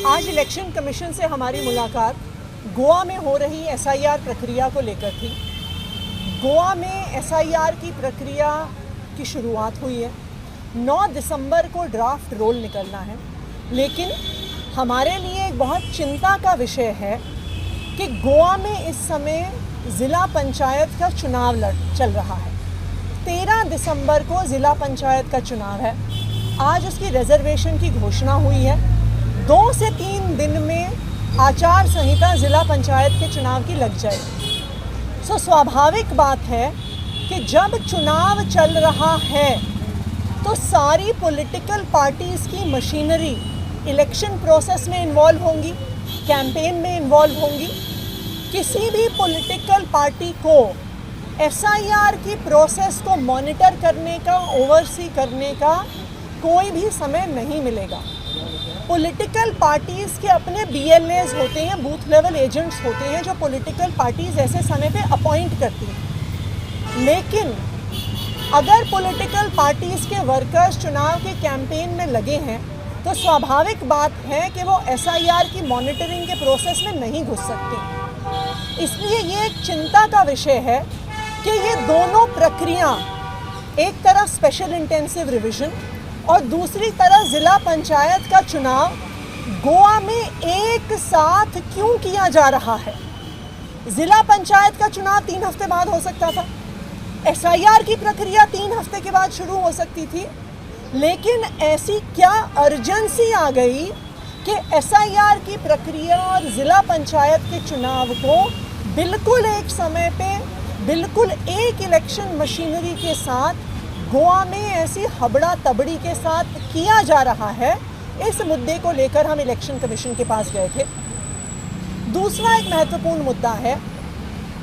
आज election commission से हमारी मुलाकात गोवा में हो रही एसआईआर प्रक्रिया को लेकर थी। गोवा में एसआईआर की प्रक्रिया की शुरुआत हुई है। 9 दिसंबर को ड्राफ्ट रोल निकलना है, लेकिन हमारे लिए एक बहुत चिंता का विषय है कि गोवा में इस समय ज़िला पंचायत का चुनाव चल रहा है। 13 दिसंबर को ज़िला पंचायत का चुनाव है। आज उसकी रिजर्वेशन की घोषणा हुई है। 2 से 3 दिन में आचार संहिता ज़िला पंचायत के चुनाव की लग जाएगी। स्वाभाविक बात है कि जब चुनाव चल रहा है तो सारी पॉलिटिकल पार्टीज़ की मशीनरी इलेक्शन प्रोसेस में इन्वॉल्व होंगी, कैंपेन में इन्वॉल्व होंगी। किसी भी पॉलिटिकल पार्टी को एसआईआर की प्रोसेस को मॉनिटर करने का, ओवरसी करने का कोई भी समय नहीं मिलेगा। पॉलिटिकल पार्टीज़ के अपने BLAs होते हैं, बूथ लेवल एजेंट्स होते हैं, जो पॉलिटिकल पार्टीज़ ऐसे समय पे अपॉइंट करती हैं। लेकिन अगर पॉलिटिकल पार्टीज़ के वर्कर्स चुनाव के कैंपेन में लगे हैं तो स्वाभाविक बात है कि वो एसआईआर की मॉनिटरिंग के प्रोसेस में नहीं घुस सकते। इसलिए ये एक चिंता का विषय है कि ये दोनों प्रक्रिया, एक तरफ स्पेशल इंटेंसिव रिवीजन और दूसरी तरफ ज़िला पंचायत का चुनाव, गोवा में एक साथ क्यों किया जा रहा है। ज़िला पंचायत का चुनाव 3 हफ्ते बाद हो सकता था, एसआईआर की प्रक्रिया 3 हफ्ते के बाद शुरू हो सकती थी, लेकिन ऐसी क्या अर्जेंसी आ गई कि एसआईआर की प्रक्रिया और ज़िला पंचायत के चुनाव को बिल्कुल एक समय पे, बिल्कुल एक इलेक्शन मशीनरी के साथ गोवा में ऐसी हबड़ा तबड़ी के साथ किया जा रहा है। इस मुद्दे को लेकर हम इलेक्शन कमीशन के पास गए थे। दूसरा एक महत्वपूर्ण मुद्दा है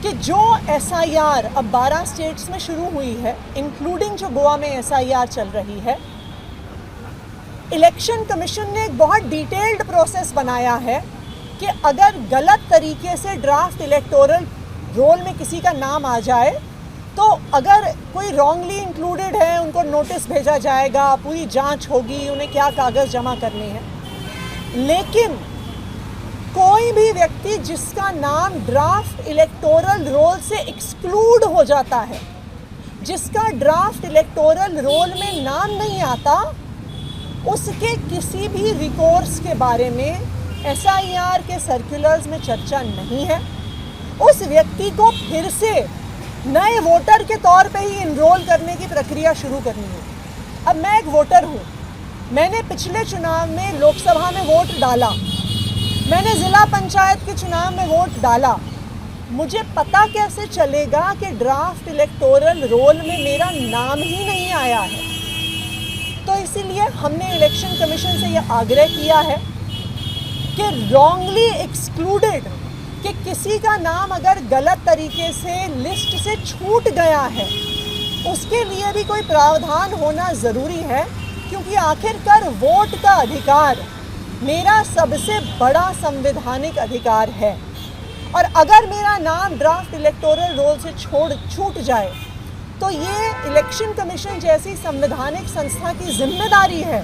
कि जो एसआईआर अब 12 स्टेट्स में शुरू हुई है, इंक्लूडिंग जो गोवा में एसआईआर चल रही है, इलेक्शन कमीशन ने एक बहुत डिटेल्ड प्रोसेस बनाया है कि अगर गलत तरीके से ड्राफ्ट इलेक्टोरल रोल में किसी का नाम आ जाए तो अगर कोई रॉन्गली इंक्लूडेड है, उनको नोटिस भेजा जाएगा, पूरी जांच होगी, उन्हें क्या कागज़ जमा करने हैं। लेकिन कोई भी व्यक्ति जिसका नाम ड्राफ्ट इलेक्टोरल रोल से एक्सक्लूड हो जाता है, जिसका ड्राफ्ट इलेक्टोरल रोल में नाम नहीं आता, उसके किसी भी रिकोर्स के बारे में एसआईआर के सर्कुलर्स में चर्चा नहीं है। उस व्यक्ति को फिर से नए वोटर के तौर पे ही इनरोल करने की प्रक्रिया शुरू करनी है। अब मैं एक वोटर हूँ, मैंने पिछले चुनाव में लोकसभा में वोट डाला, मैंने ज़िला पंचायत के चुनाव में वोट डाला, मुझे पता कैसे चलेगा कि ड्राफ्ट इलेक्टोरल रोल में मेरा नाम ही नहीं आया है। तो इसीलिए हमने इलेक्शन कमीशन से यह आग्रह किया है कि रॉन्गली एक्सक्लूडेड, कि किसी का नाम अगर गलत तरीके से लिस्ट से छूट गया है, उसके लिए भी कोई प्रावधान होना ज़रूरी है, क्योंकि आखिरकार वोट का अधिकार मेरा सबसे बड़ा संवैधानिक अधिकार है। और अगर मेरा नाम ड्राफ्ट इलेक्टोरल रोल से छूट जाए तो ये इलेक्शन कमीशन जैसी संवैधानिक संस्था की जिम्मेदारी है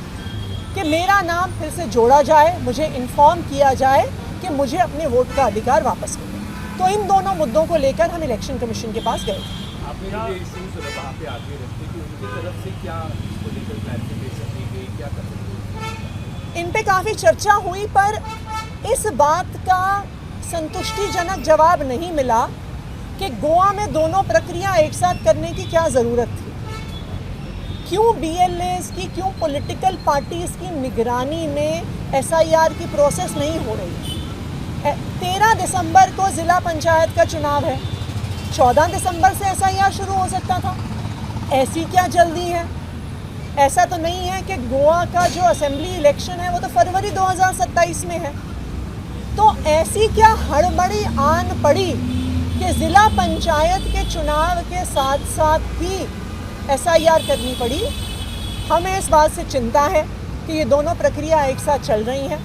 कि मेरा नाम फिर से जोड़ा जाए, मुझे इन्फॉर्म किया जाए कि मुझे अपने वोट का अधिकार वापस मिले। तो इन दोनों मुद्दों को लेकर हम इलेक्शन कमीशन के पास गए। इन पे काफ़ी चर्चा हुई, पर इस बात का संतुष्टिजनक जवाब नहीं मिला कि गोवा में दोनों प्रक्रिया एक साथ करने की क्या ज़रूरत थी। क्यों BLAs की, क्यों पॉलिटिकल पार्टीज़ की निगरानी में एसआईआर की प्रोसेस नहीं हो रही। 13 दिसंबर को ज़िला पंचायत का चुनाव है, 14 दिसंबर से एसआईआर शुरू हो सकता था। ऐसी क्या जल्दी है? ऐसा तो नहीं है कि गोवा का जो असेंबली इलेक्शन है वो तो फरवरी 2027 में है। तो ऐसी क्या हड़बड़ी आन पड़ी कि ज़िला पंचायत के चुनाव के साथ साथ ही एसआईआर करनी पड़ी। हमें इस बात से चिंता है कि ये दोनों प्रक्रिया एक साथ चल रही हैं।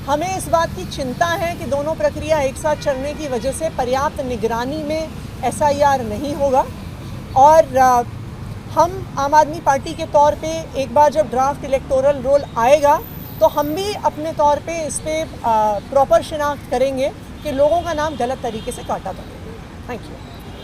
हमें इस बात की चिंता है कि दोनों प्रक्रिया एक साथ चलने की वजह से पर्याप्त निगरानी में एसआईआर नहीं होगा। और हम आम आदमी पार्टी के तौर पे एक बार जब ड्राफ्ट इलेक्टोरल रोल आएगा तो हम भी अपने तौर पे इस पर प्रॉपर शिनाख्त करेंगे कि लोगों का नाम गलत तरीके से काटा था। Thank you.